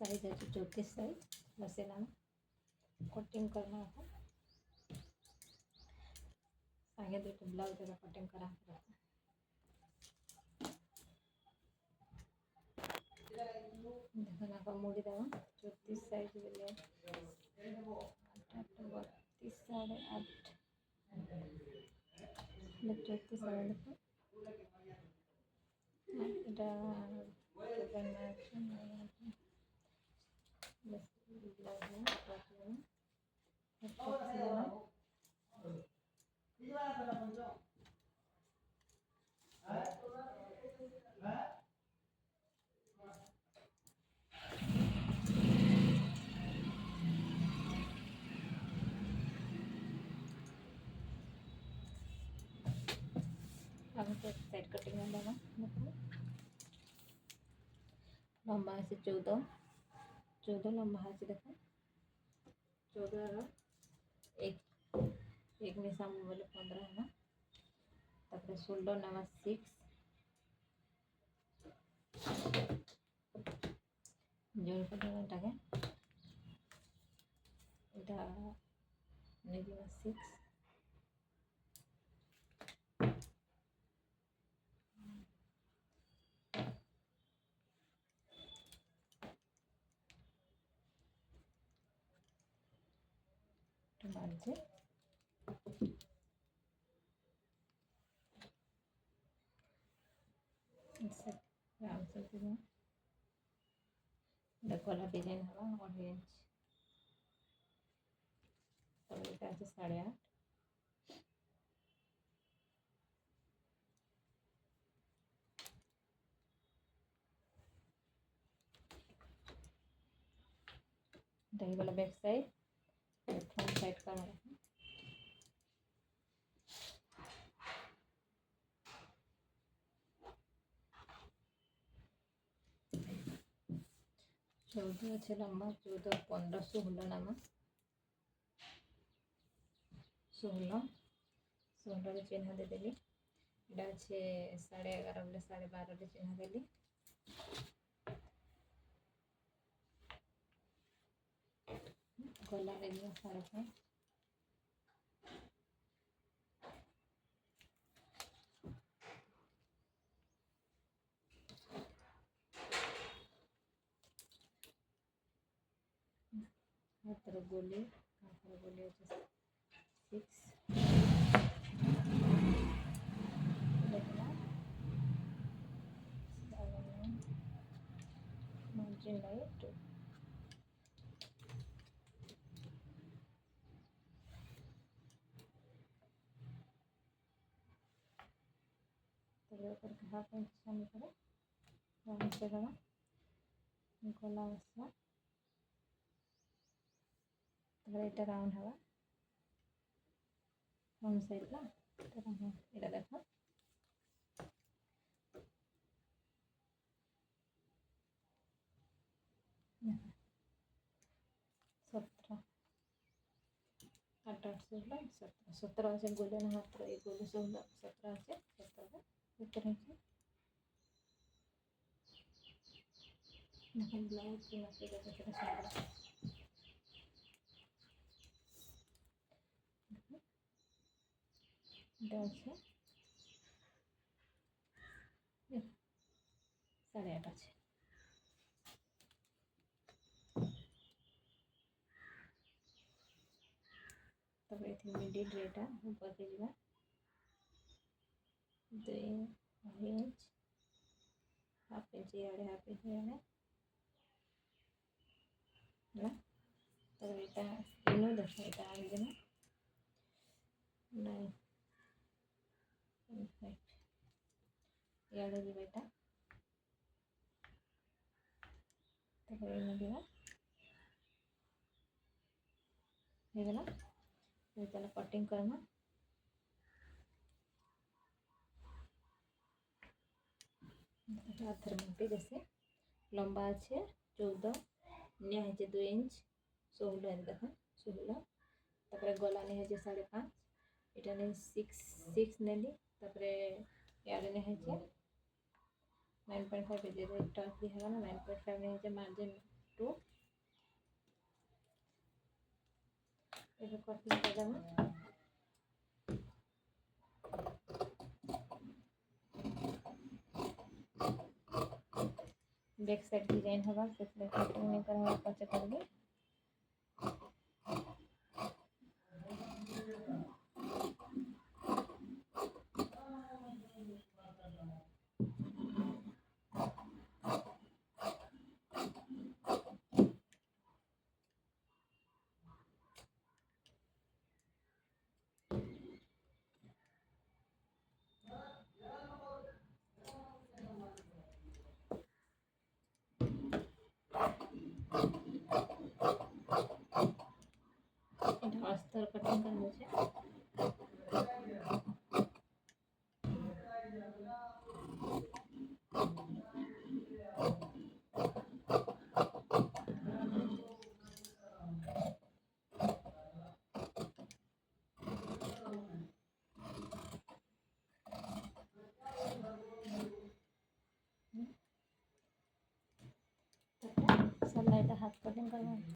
Size है 34 size बसेला cutting करना है संगे दुटा ब्लाउज कटिंग करा देखो ना मुड़ी देव 34 साइज बोले 32 साढ़े 8 34 साढ़े देखो साइड कटिंग लेना लंबा है 14 लंबा है देखो 14 एक मिसा बोले 15 है तापर 16 नामा 6 जोड़ कटिंग এটা নেগিমা 6 মাঝে गला डिजाइन हवा 1 इंच तब এটা আছে 8.5 ये वाला बैक साइड फ्रंट साइड का चौदह अच्छे लंबा 14 15 16 नामा 16 चिन्ह देदेली इटा अच्छे 11.5 बोले 12.5 चिन्ह देली गला लगे 5.5 हाथर गोली 6 margin layer 2 तब हाफ इंच सामने करो राउंड से गला बसला तब ये राउंड हवा फ्रंट साइड ला ये देखो 17 8 8 16 17 से गोले ना हाथ एक गोले 16 17 से 17 ऊपर है देखो ब्लाउज की मत जगह से सुंदर डांस है 8.5 আছে तब ये मिडिल रेटा ऊपर के जीवा 2 इंच हाफ इंच याडे हाफ इंच याडे ना तब ये इनो देखो ये आगे ना 9.5 याडे जी बेटा तब ये दिवा ये गला ये चला कटिंग करना हाथर मुठी जैसे लंबा अच्छे 14 निया है 2 इंच 16 देखो 16 तपर गला नहीं है 5.5 इटा नहीं 6 नेली तपर यार नहीं है 9.5 टच भी है ना 9.5 नहीं है मार्जिन 2 এবার কটিং করে দেবো। बैक साइड डिजाइन होगा से कटिंग नहीं करवा पचे करबे। এটা অস্তর কাটিং করবো છે। সেলাইটা হাত কাটিং করবো।